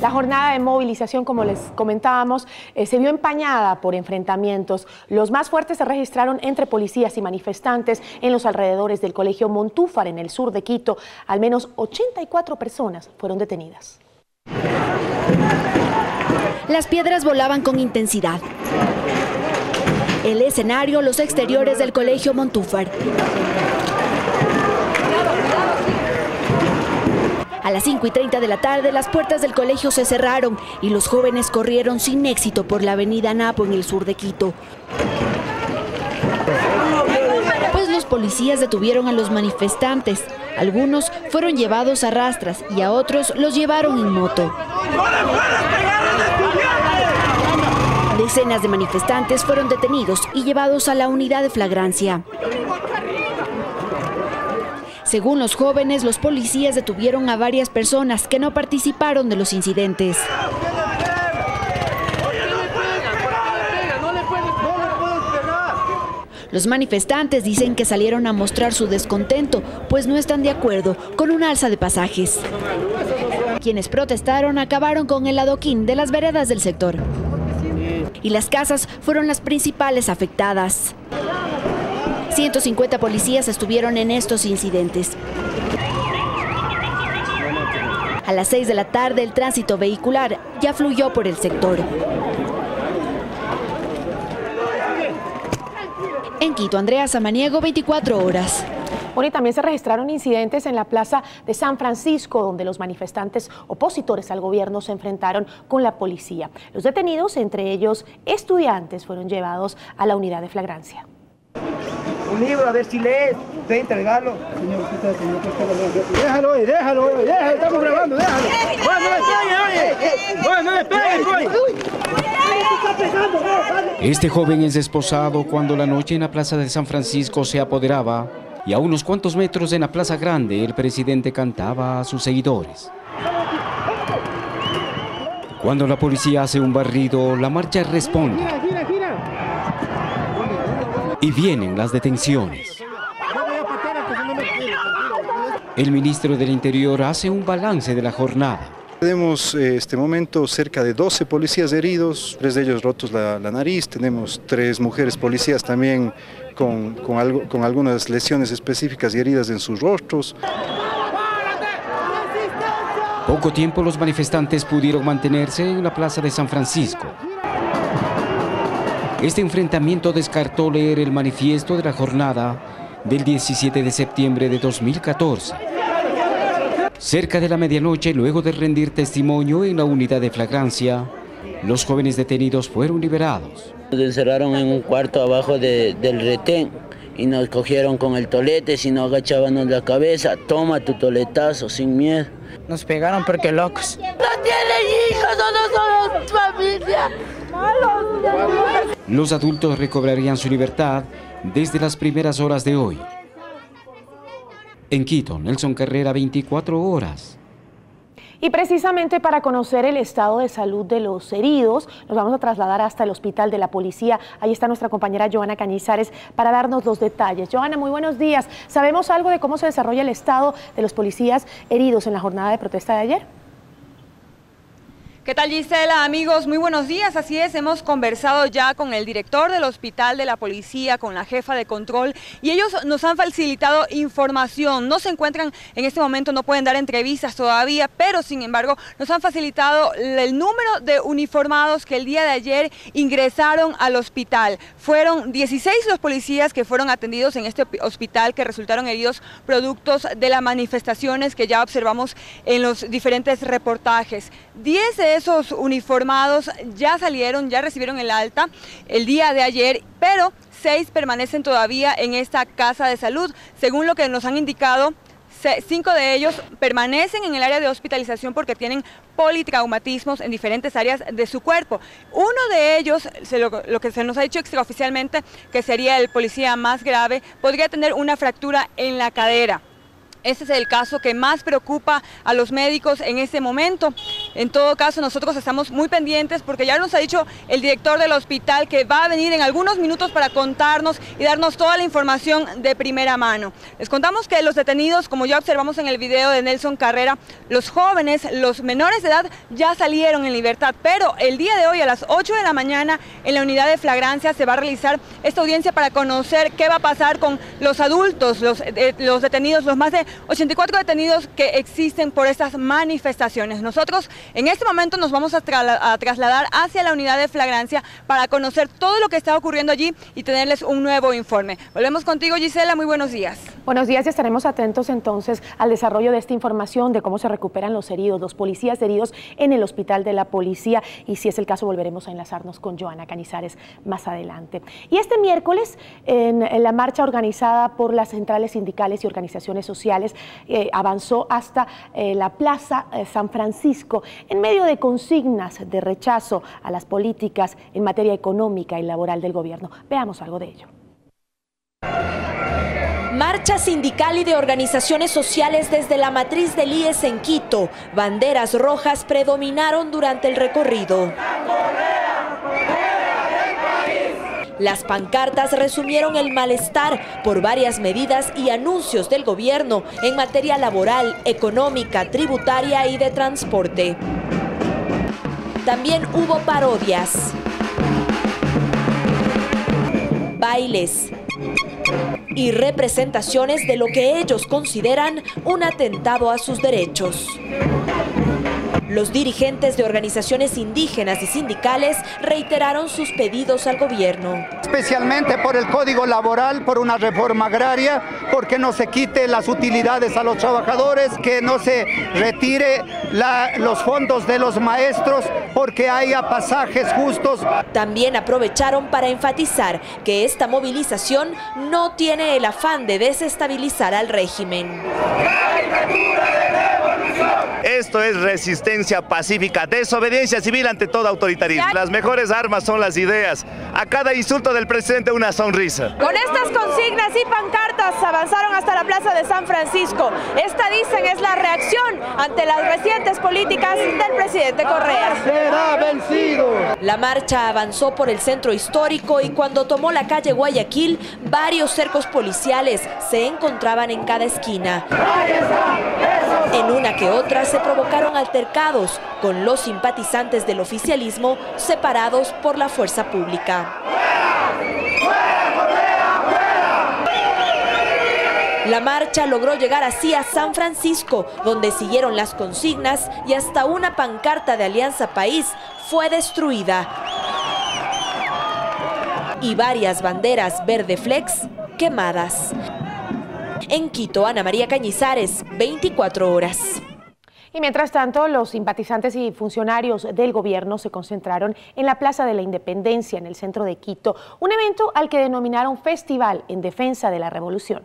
La jornada de movilización, como les comentábamos, se vio empañada por enfrentamientos. Los más fuertes se registraron entre policías y manifestantes en los alrededores del Colegio Montúfar, en el sur de Quito. Al menos 84 personas fueron detenidas. Las piedras volaban con intensidad. El escenario, los exteriores del Colegio Montúfar. A las 5:30 de la tarde, las puertas del colegio se cerraron y los jóvenes corrieron sin éxito por la avenida Napo en el sur de Quito. Pues los policías detuvieron a los manifestantes. Algunos fueron llevados a rastras y a otros los llevaron en moto. Decenas de manifestantes fueron detenidos y llevados a la unidad de flagrancia. Según los jóvenes, los policías detuvieron a varias personas que no participaron de los incidentes. Los manifestantes dicen que salieron a mostrar su descontento, pues no están de acuerdo con un alza de pasajes. Quienes protestaron acabaron con el adoquín de las veredas del sector. Y las casas fueron las principales afectadas. 150 policías estuvieron en estos incidentes. A las 6 de la tarde, el tránsito vehicular ya fluyó por el sector. En Quito, Andrea Samaniego, 24 horas. Bueno, y también se registraron incidentes en la plaza de San Francisco, donde los manifestantes opositores al gobierno se enfrentaron con la policía. Los detenidos, entre ellos estudiantes, fueron llevados a la unidad de flagrancia. Un libro, a ver si lees, usted entregarlo. Señor, déjalo, estamos grabando, déjalo. No le peguen, Este joven es desposado cuando la noche en la plaza de San Francisco se apoderaba y a unos cuantos metros en la plaza grande el presidente cantaba a sus seguidores. Cuando la policía hace un barrido, la marcha responde. Y vienen las detenciones. El ministro del Interior hace un balance de la jornada. Tenemos este momento cerca de 12 policías heridos, 3 de ellos rotos la nariz, tenemos 3 mujeres policías también con algunas lesiones específicas y heridas en sus rostros. Poco tiempo los manifestantes pudieron mantenerse en la plaza de San Francisco. Este enfrentamiento descartó leer el manifiesto de la jornada del 17 de septiembre de 2014. Cerca de la medianoche, luego de rendir testimonio en la unidad de flagrancia, los jóvenes detenidos fueron liberados. Nos encerraron en un cuarto abajo del retén y nos cogieron con el tolete, si no agachábamos la cabeza, toma tu toletazo sin miedo. Nos pegaron porque locos. No tienen hijos, no somos familia. Los adultos recobrarían su libertad desde las primeras horas de hoy. En Quito, Nelson Carrera, 24 horas. Y precisamente para conocer el estado de salud de los heridos, nos vamos a trasladar hasta el hospital de la policía. Ahí está nuestra compañera Joana Cañizares para darnos los detalles. Joana, muy buenos días. ¿Sabemos algo de cómo se desarrolla el estado de los policías heridos en la jornada de protesta de ayer? ¿Qué tal, Gisela? Amigos, muy buenos días. Así es, hemos conversado ya con el director del hospital de la policía, con la jefa de control, y ellos nos han facilitado información. No se encuentran en este momento, no pueden dar entrevistas todavía, pero sin embargo nos han facilitado el número de uniformados que el día de ayer ingresaron al hospital. Fueron 16 los policías que fueron atendidos en este hospital, que resultaron heridos productos de las manifestaciones que ya observamos en los diferentes reportajes. 10 de esos uniformados ya salieron, ya recibieron el alta el día de ayer, pero 6 permanecen todavía en esta casa de salud. Según lo que nos han indicado, 5 de ellos permanecen en el área de hospitalización porque tienen politraumatismos en diferentes áreas de su cuerpo. Uno de ellos, lo que se nos ha dicho extraoficialmente, que sería el policía más grave, podría tener una fractura en la cadera. Ese es el caso que más preocupa a los médicos en este momento. En todo caso, nosotros estamos muy pendientes porque ya nos ha dicho el director del hospital que va a venir en algunos minutos para contarnos y darnos toda la información de primera mano. Les contamos que los detenidos, como ya observamos en el video de Nelson Carrera, los jóvenes, los menores de edad ya salieron en libertad, pero el día de hoy a las 8 de la mañana en la unidad de flagrancia se va a realizar esta audiencia para conocer qué va a pasar con los adultos, los detenidos, los más de 84 detenidos que existen por estas manifestaciones. Nosotros en este momento nos vamos a trasladar hacia la unidad de flagrancia para conocer todo lo que está ocurriendo allí y tenerles un nuevo informe. Volvemos contigo, Gisela, muy buenos días. Buenos días y estaremos atentos entonces al desarrollo de esta información de cómo se recuperan los heridos, los policías heridos en el hospital de la policía, y si es el caso volveremos a enlazarnos con Joana Cañizares más adelante. Y este miércoles en la marcha organizada por las centrales sindicales y organizaciones sociales avanzó hasta la Plaza San Francisco en medio de consignas de rechazo a las políticas en materia económica y laboral del gobierno. Veamos algo de ello. Marcha sindical y de organizaciones sociales desde la matriz del IES en Quito. Banderas rojas predominaron durante el recorrido. Las pancartas resumieron el malestar por varias medidas y anuncios del gobierno en materia laboral, económica, tributaria y de transporte. También hubo parodias, bailes y representaciones de lo que ellos consideran un atentado a sus derechos. Los dirigentes de organizaciones indígenas y sindicales reiteraron sus pedidos al gobierno. Especialmente por el Código Laboral, por una reforma agraria, porque no se quite las utilidades a los trabajadores, que no se retire los fondos de los maestros, porque haya pasajes justos. También aprovecharon para enfatizar que esta movilización no tiene el afán de desestabilizar al régimen. Esto es resistencia pacífica, desobediencia civil ante todo autoritarismo. Las mejores armas son las ideas. A cada insulto del presidente una sonrisa. Con estas consignas y pancartas avanzaron hasta la Plaza de San Francisco. Esta, dicen, es la reacción ante las recientes políticas del presidente Correa. ¡Será vencido! La marcha avanzó por el centro histórico y cuando tomó la calle Guayaquil, varios cercos policiales se encontraban en cada esquina. En una que otra se provocaron altercados con los simpatizantes del oficialismo separados por la fuerza pública. La marcha logró llegar así a San Francisco, donde siguieron las consignas y hasta una pancarta de Alianza País fue destruida. Y varias banderas verde flex quemadas. En Quito, Ana María Cañizares, 24 horas. Y mientras tanto, los simpatizantes y funcionarios del gobierno se concentraron en la Plaza de la Independencia, en el centro de Quito, un evento al que denominaron Festival en Defensa de la Revolución.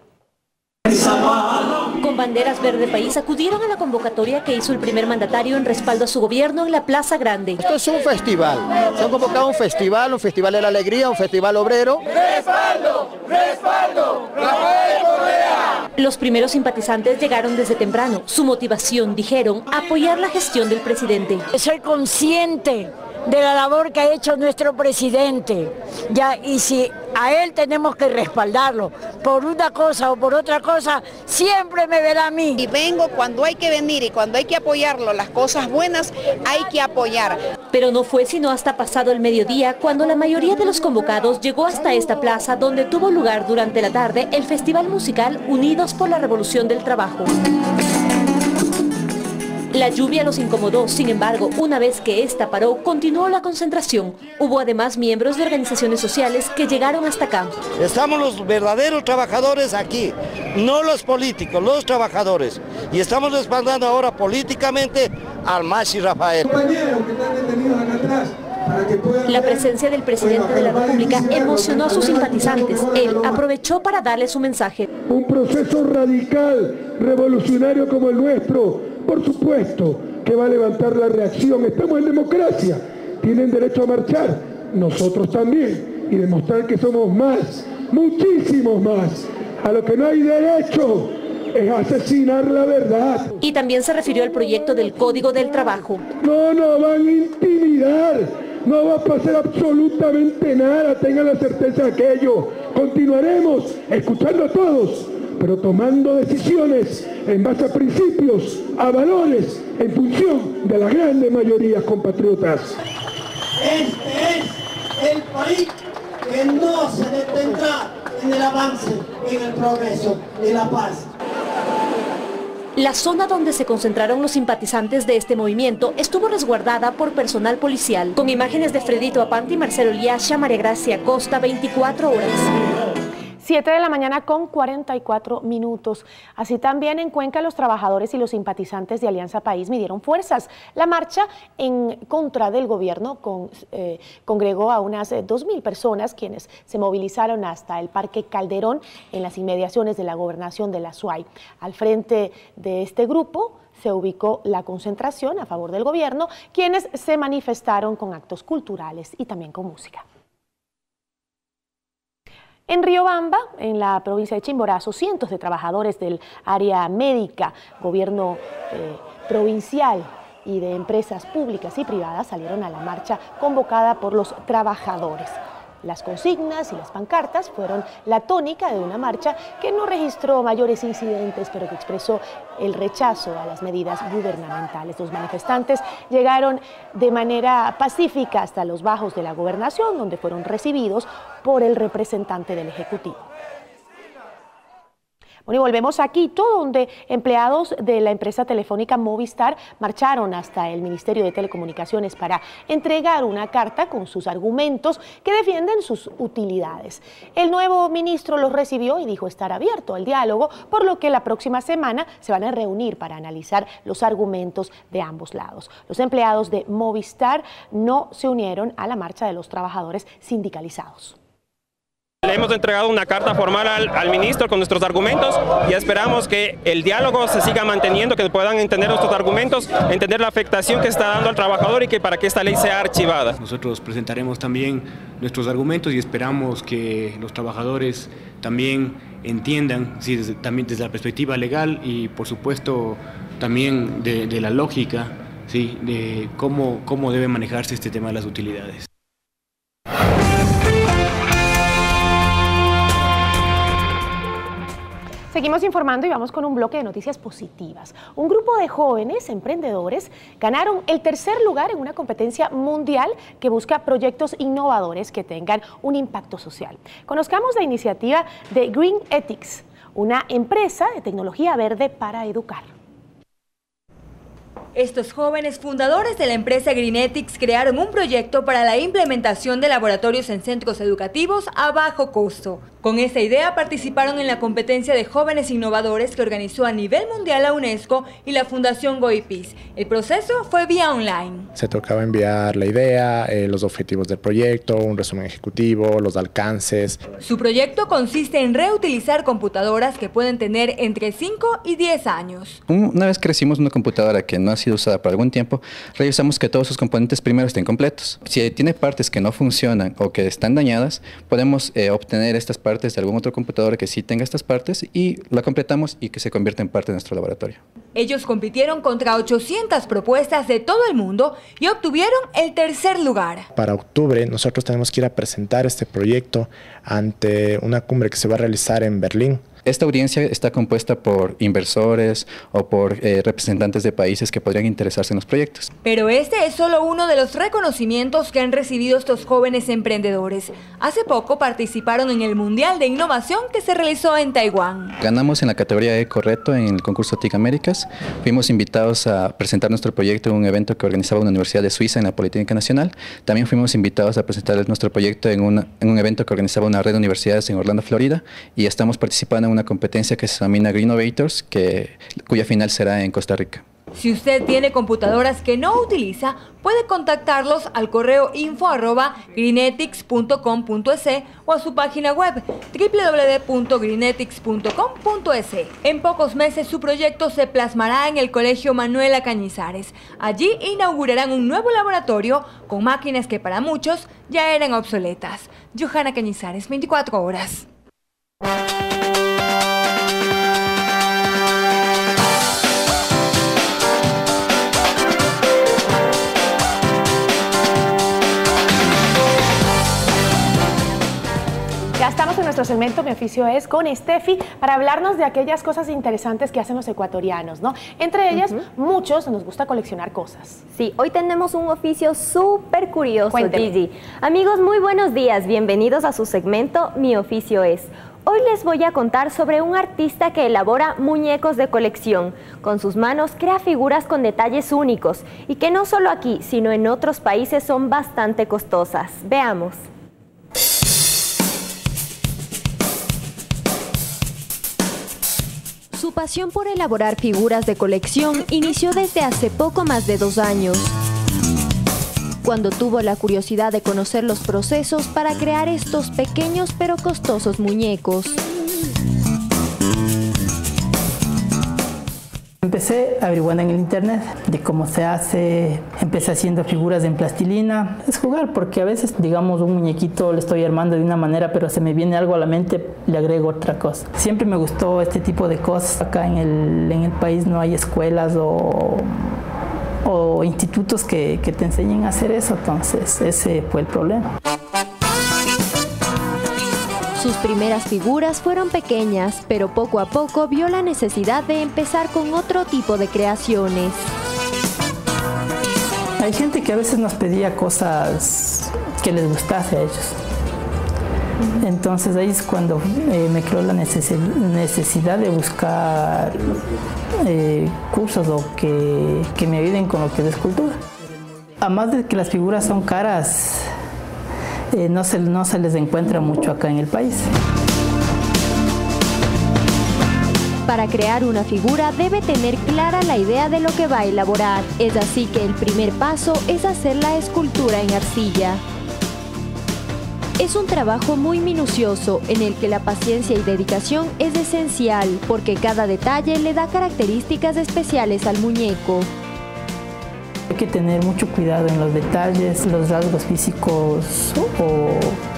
Con banderas verde país acudieron a la convocatoria que hizo el primer mandatario en respaldo a su gobierno en la Plaza Grande. Esto es un festival, se han convocado un festival de la alegría, un festival obrero. ¡Respaldo! ¡Respaldo! ¡Rafael Correa! Los primeros simpatizantes llegaron desde temprano. Su motivación, dijeron, apoyar la gestión del presidente. Soy consciente de la labor que ha hecho nuestro presidente, ya, y si a él tenemos que respaldarlo por una cosa o por otra cosa, siempre me verá a mí. Y vengo cuando hay que venir y cuando hay que apoyarlo, las cosas buenas hay que apoyar. Pero no fue sino hasta pasado el mediodía cuando la mayoría de los convocados llegó hasta esta plaza donde tuvo lugar durante la tarde el festival musical Unidos por la Revolución del Trabajo. La lluvia los incomodó, sin embargo, una vez que esta paró, continuó la concentración. Hubo además miembros de organizaciones sociales que llegaron hasta acá. Estamos los verdaderos trabajadores aquí, no los políticos, los trabajadores. Y estamos respaldando ahora políticamente al Machi Rafael. La presencia del presidente de la República emocionó a sus simpatizantes. Él aprovechó para darle su mensaje. Un proceso radical, revolucionario como el nuestro, por supuesto que va a levantar la reacción. Estamos en democracia, tienen derecho a marchar, nosotros también, y demostrar que somos más, muchísimos más. A lo que no hay derecho es asesinar la verdad. Y también se refirió al proyecto del Código del Trabajo. No nos van a intimidar, no va a pasar absolutamente nada, tengan la certeza de aquello. Continuaremos escuchando a todos, pero tomando decisiones en base a principios, a valores, en función de la grande mayoría compatriotas. Este es el país que no se detendrá en el avance, en el progreso, en la paz. La zona donde se concentraron los simpatizantes de este movimiento estuvo resguardada por personal policial. Con imágenes de Fredito Apanti, Marcelo Liasha, María Gracia Costa, 24 horas. 7 de la mañana con 44 minutos. Así también en Cuenca los trabajadores y los simpatizantes de Alianza País midieron fuerzas. La marcha en contra del gobierno congregó a unas 2.000 personas quienes se movilizaron hasta el Parque Calderón en las inmediaciones de la gobernación de la SUAY. Al frente de este grupo se ubicó la concentración a favor del gobierno, quienes se manifestaron con actos culturales y también con música. En Riobamba, en la provincia de Chimborazo, cientos de trabajadores del área médica, gobierno provincial y de empresas públicas y privadas salieron a la marcha convocada por los trabajadores. Las consignas y las pancartas fueron la tónica de una marcha que no registró mayores incidentes, pero que expresó el rechazo a las medidas gubernamentales. Los manifestantes llegaron de manera pacífica hasta los bajos de la gobernación, donde fueron recibidos por el representante del Ejecutivo. Bueno, y volvemos a Quito, donde empleados de la empresa telefónica Movistar marcharon hasta el Ministerio de Telecomunicaciones para entregar una carta con sus argumentos que defienden sus utilidades. El nuevo ministro los recibió y dijo estar abierto al diálogo, por lo que la próxima semana se van a reunir para analizar los argumentos de ambos lados. Los empleados de Movistar no se unieron a la marcha de los trabajadores sindicalizados. Le hemos entregado una carta formal al ministro con nuestros argumentos y esperamos que el diálogo se siga manteniendo, que puedan entender nuestros argumentos, entender la afectación que está dando al trabajador y que para que esta ley sea archivada. Nosotros presentaremos también nuestros argumentos y esperamos que los trabajadores también entiendan, sí, también desde la perspectiva legal y por supuesto también de la lógica, sí, de cómo debe manejarse este tema de las utilidades. Seguimos informando y vamos con un bloque de noticias positivas. Un grupo de jóvenes emprendedores ganaron el tercer lugar en una competencia mundial que busca proyectos innovadores que tengan un impacto social. Conozcamos la iniciativa de Green Ethics, una empresa de tecnología verde para educar. Estos jóvenes fundadores de la empresa Green Ethics crearon un proyecto para la implementación de laboratorios en centros educativos a bajo costo. Con esta idea participaron en la competencia de jóvenes innovadores que organizó a nivel mundial la UNESCO y la Fundación GoIPIS. El proceso fue vía online. Se tocaba enviar la idea, los objetivos del proyecto, un resumen ejecutivo, los alcances. Su proyecto consiste en reutilizar computadoras que pueden tener entre 5 y 10 años. Una vez que recibimos una computadora que no ha sido usada por algún tiempo, revisamos que todos sus componentes primero estén completos. Si tiene partes que no funcionan o que están dañadas, podemos obtener estas partes de algún otro computador que sí tenga estas partes y la completamos y que se convierta en parte de nuestro laboratorio. Ellos compitieron contra 800 propuestas de todo el mundo y obtuvieron el tercer lugar. Para octubre nosotros tenemos que ir a presentar este proyecto ante una cumbre que se va a realizar en Berlín. Esta audiencia está compuesta por inversores o por representantes de países que podrían interesarse en los proyectos. Pero este es solo uno de los reconocimientos que han recibido estos jóvenes emprendedores. Hace poco participaron en el Mundial de Innovación que se realizó en Taiwán. Ganamos en la categoría Eco-Reto en el concurso TIC Américas. Fuimos invitados a presentar nuestro proyecto en un evento que organizaba una universidad de Suiza en la Politécnica Nacional. También fuimos invitados a presentar nuestro proyecto en un evento que organizaba una red de universidades en Orlando, Florida, y estamos participando en una competencia que se denomina Green Innovators, cuya final será en Costa Rica. Si usted tiene computadoras que no utiliza, puede contactarlos al correo info@greenethics.com.es o a su página web www.greenethics.com.es. En pocos meses su proyecto se plasmará en el Colegio Manuela Cañizares. Allí inaugurarán un nuevo laboratorio con máquinas que para muchos ya eran obsoletas. Johanna Cañizares, 24 horas. nuestro segmento Mi Oficio Es con Steffi para hablarnos de aquellas cosas interesantes que hacen los ecuatorianos, ¿no? Entre ellas, muchos nos gusta coleccionar cosas. Sí, hoy tenemos un oficio súper curioso, Cuénteme. Gigi. Amigos, muy buenos días. Bienvenidos a su segmento Mi Oficio Es. Hoy les voy a contar sobre un artista que elabora muñecos de colección. Con sus manos crea figuras con detalles únicos y que no solo aquí, sino en otros países son bastante costosas. Veamos. Su pasión por elaborar figuras de colección inició desde hace poco más de 2 años, cuando tuvo la curiosidad de conocer los procesos para crear estos pequeños pero costosos muñecos. Empecé averiguando en el internet de cómo se hace, empecé haciendo figuras en plastilina. Es jugar, porque a veces, digamos, un muñequito lo estoy armando de una manera, pero se me viene algo a la mente, le agrego otra cosa. Siempre me gustó este tipo de cosas. Acá en el país no hay escuelas o institutos que te enseñen a hacer eso, entonces ese fue el problema. Sus primeras figuras fueron pequeñas, pero poco a poco vio la necesidad de empezar con otro tipo de creaciones. Hay gente que a veces nos pedía cosas que les gustase a ellos. Entonces ahí es cuando me creó la necesidad de buscar cursos o que me ayuden con lo que es escultura. Además de que las figuras son caras, no se les encuentra mucho acá en el país. Para crear una figura debe tener clara la idea de lo que va a elaborar. Es así que el primer paso es hacer la escultura en arcilla. Es un trabajo muy minucioso en el que la paciencia y dedicación es esencial, porque cada detalle le da características especiales al muñeco. Hay que tener mucho cuidado en los detalles, los rasgos físicos o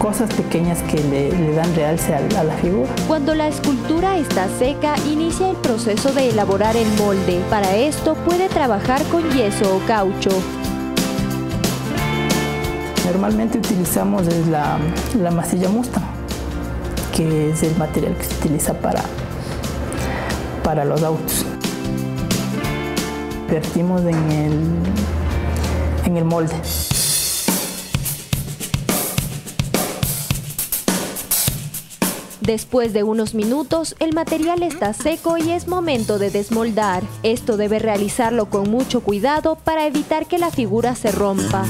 cosas pequeñas que le dan realce a la figura. Cuando la escultura está seca, inicia el proceso de elaborar el molde. Para esto puede trabajar con yeso o caucho. Normalmente utilizamos la masilla Mustang, que es el material que se utiliza para los autos. Vertimos en el molde. Después de unos minutos, el material está seco y es momento de desmoldar. Esto debe realizarlo con mucho cuidado para evitar que la figura se rompa.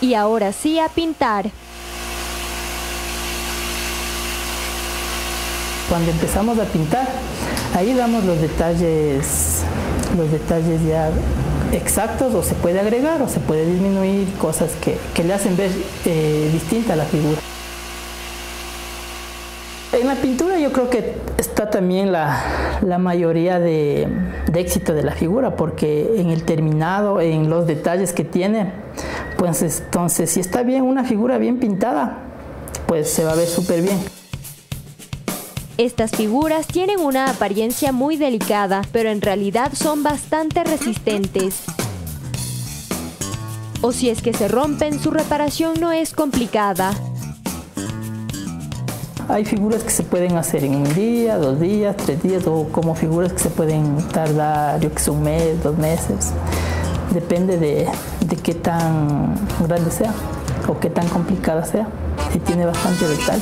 Y ahora sí a pintar. Cuando empezamos a pintar, ahí damos los detalles ya exactos, o se puede agregar o se puede disminuir cosas que le hacen ver distinta a la figura. En la pintura yo creo que está también la mayoría de éxito de la figura, porque en el terminado, en los detalles que tiene, pues entonces si está bien una figura bien pintada, pues se va a ver súper bien. Estas figuras tienen una apariencia muy delicada, pero en realidad son bastante resistentes. O si es que se rompen, su reparación no es complicada. Hay figuras que se pueden hacer en 1 día, 2 días, 3 días, o como figuras que se pueden tardar, yo que sé, 1 mes, 2 meses. Depende de qué tan grande sea o qué tan complicada sea. Si tiene bastante detalle.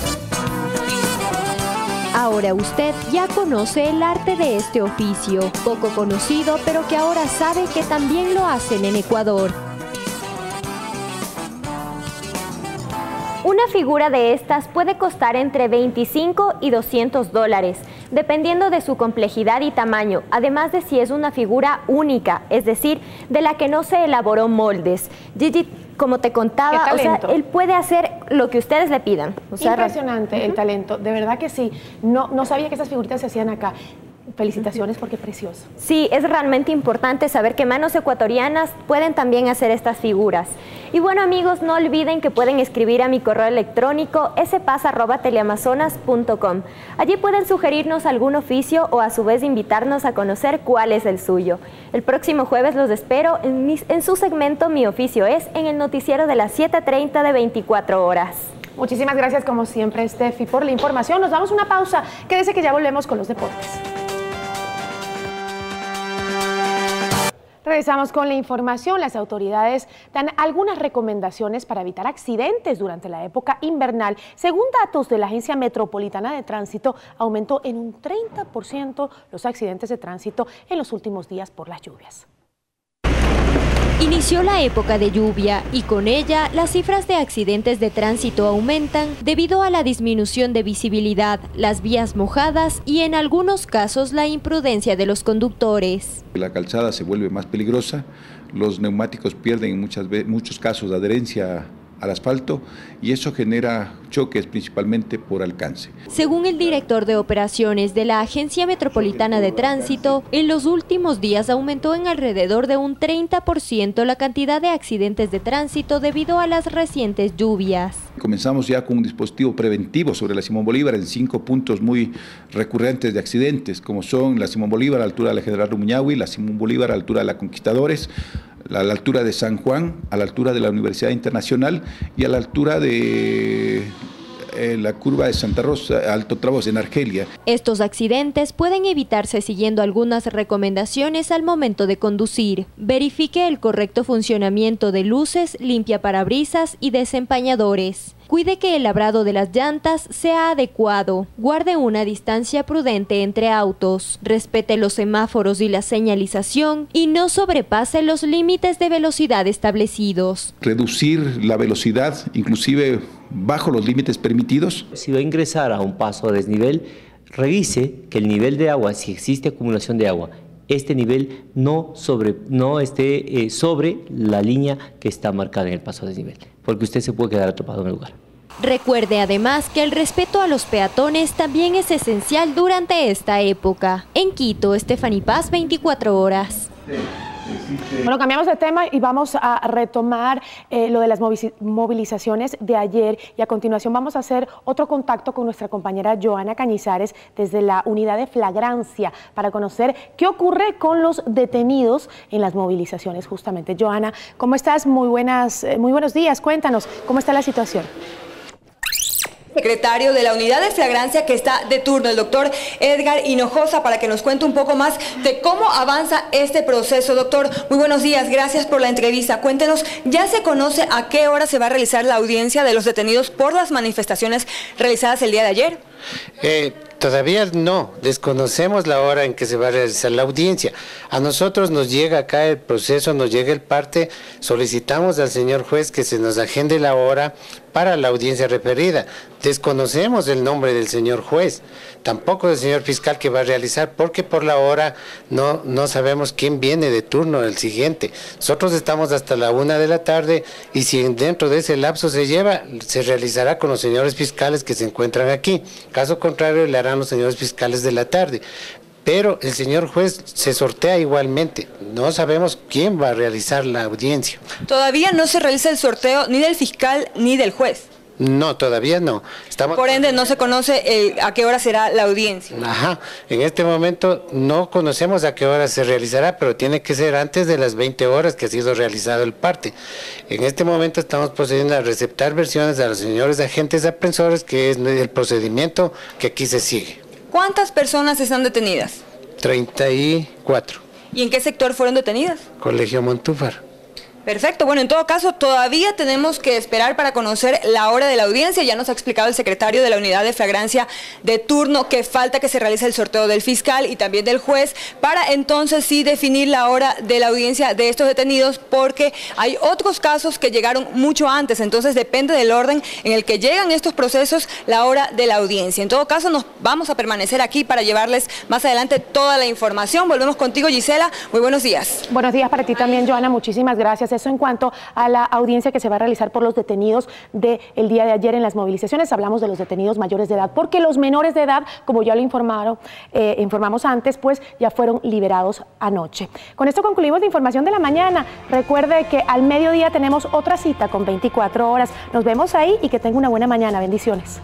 Ahora usted ya conoce el arte de este oficio, poco conocido, pero que ahora sabe que también lo hacen en Ecuador. Una figura de estas puede costar entre 25 y 200 dólares, dependiendo de su complejidad y tamaño, además de si es una figura única, es decir, de la que no se elaboró moldes. Gigi, como te contaba, o sea, él puede hacer lo que ustedes le pidan. O sea, impresionante el talento, de verdad que sí. No sabía que esas figuritas se hacían acá. Felicitaciones porque es precioso. Sí, es realmente importante saber que manos ecuatorianas pueden también hacer estas figuras. Y bueno, amigos, no olviden que pueden escribir a mi correo electrónico spaz@teleamazonas.com. Allí pueden sugerirnos algún oficio o a su vez invitarnos a conocer cuál es el suyo. El próximo jueves los espero en su segmento Mi Oficio Es, en el noticiero de las 7:30 de 24 horas. Muchísimas gracias como siempre, Steffi, por la información. Nos damos una pausa. Quédese que ya volvemos con los deportes. Regresamos con la información. Las autoridades dan algunas recomendaciones para evitar accidentes durante la época invernal. Según datos de la Agencia Metropolitana de Tránsito, aumentó en un 30% los accidentes de tránsito en los últimos días por las lluvias. Inició la época de lluvia y con ella las cifras de accidentes de tránsito aumentan debido a la disminución de visibilidad, las vías mojadas y en algunos casos la imprudencia de los conductores. La calzada se vuelve más peligrosa, los neumáticos pierden en muchos casos adherencia al asfalto y eso genera choques principalmente por alcance. Según el director de operaciones de la Agencia Metropolitana de Tránsito, en los últimos días aumentó en alrededor de un 30% la cantidad de accidentes de tránsito debido a las recientes lluvias. Comenzamos ya con un dispositivo preventivo sobre la Simón Bolívar en 5 puntos muy recurrentes de accidentes, como son la Simón Bolívar a la altura de la General Rumuñahui, la Simón Bolívar a la altura de la Conquistadores, a la altura de San Juan, a la altura de la Universidad Internacional y a la altura de la curva de Santa Rosa, Alto Trabos en Argelia. Estos accidentes pueden evitarse siguiendo algunas recomendaciones al momento de conducir. Verifique el correcto funcionamiento de luces, limpia parabrisas y desempañadores. Cuide que el labrado de las llantas sea adecuado. Guarde una distancia prudente entre autos. Respete los semáforos y la señalización y no sobrepase los límites de velocidad establecidos. Reducir la velocidad, inclusive bajo los límites permitidos. Si va a ingresar a un paso a desnivel, revise que el nivel de agua, si existe acumulación de agua, este nivel no esté sobre la línea que está marcada en el paso a desnivel, porque usted se puede quedar atrapado en el lugar. Recuerde además que el respeto a los peatones también es esencial durante esta época. En Quito, Stephanie Paz, 24 horas. Bueno, cambiamos de tema y vamos a retomar lo de las movilizaciones de ayer y a continuación vamos a hacer otro contacto con nuestra compañera Joana Cañizares desde la unidad de flagrancia para conocer qué ocurre con los detenidos en las movilizaciones justamente. Joana, ¿cómo estás? Muy buenos días, cuéntanos, ¿cómo está la situación? Secretario de la unidad de flagrancia que está de turno, el doctor Edgar Hinojosa, para que nos cuente un poco más de cómo avanza este proceso. Doctor, muy buenos días, gracias por la entrevista. Cuéntenos, ¿ya se conoce a qué hora se va a realizar la audiencia de los detenidos por las manifestaciones realizadas el día de ayer? Todavía no, desconocemos la hora en que se va a realizar la audiencia. A nosotros nos llega acá el proceso, nos llega el parte, solicitamos al señor juez que se nos agende la hora para la audiencia referida. Desconocemos el nombre del señor juez, tampoco del señor fiscal que va a realizar, porque por la hora no sabemos quién viene de turno el siguiente. Nosotros estamos hasta la 1 de la tarde y si dentro de ese lapso se lleva, se realizará con los señores fiscales que se encuentran aquí. Caso contrario, le harán los señores fiscales de la tarde. Pero el señor juez se sortea igualmente. No sabemos quién va a realizar la audiencia. Todavía no se realiza el sorteo ni del fiscal ni del juez. No, todavía no. Por ende, no se conoce a qué hora será la audiencia. Ajá. En este momento no conocemos a qué hora se realizará, pero tiene que ser antes de las 20 horas que ha sido realizado el parte. En este momento estamos procediendo a receptar versiones a los señores agentes aprensores, que es el procedimiento que aquí se sigue. ¿Cuántas personas están detenidas? 34. ¿Y en qué sector fueron detenidas? Colegio Montúfar. Perfecto, bueno, en todo caso todavía tenemos que esperar para conocer la hora de la audiencia. Ya nos ha explicado el secretario de la unidad de flagrancia de turno que falta que se realice el sorteo del fiscal y también del juez para entonces sí definir la hora de la audiencia de estos detenidos, porque hay otros casos que llegaron mucho antes, entonces depende del orden en el que llegan estos procesos la hora de la audiencia. En todo caso nos vamos a permanecer aquí para llevarles más adelante toda la información. Volvemos contigo, Gisela, muy buenos días. Buenos días para ti también, Joana, muchísimas gracias. noticias. Eso en cuanto a la audiencia que se va a realizar por los detenidos del día de ayer en las movilizaciones. Hablamos de los detenidos mayores de edad, porque los menores de edad, como ya lo informamos antes, pues ya fueron liberados anoche. Con esto concluimos la información de la mañana. Recuerde que al mediodía tenemos otra cita con 24 horas. Nos vemos ahí y que tenga una buena mañana. Bendiciones.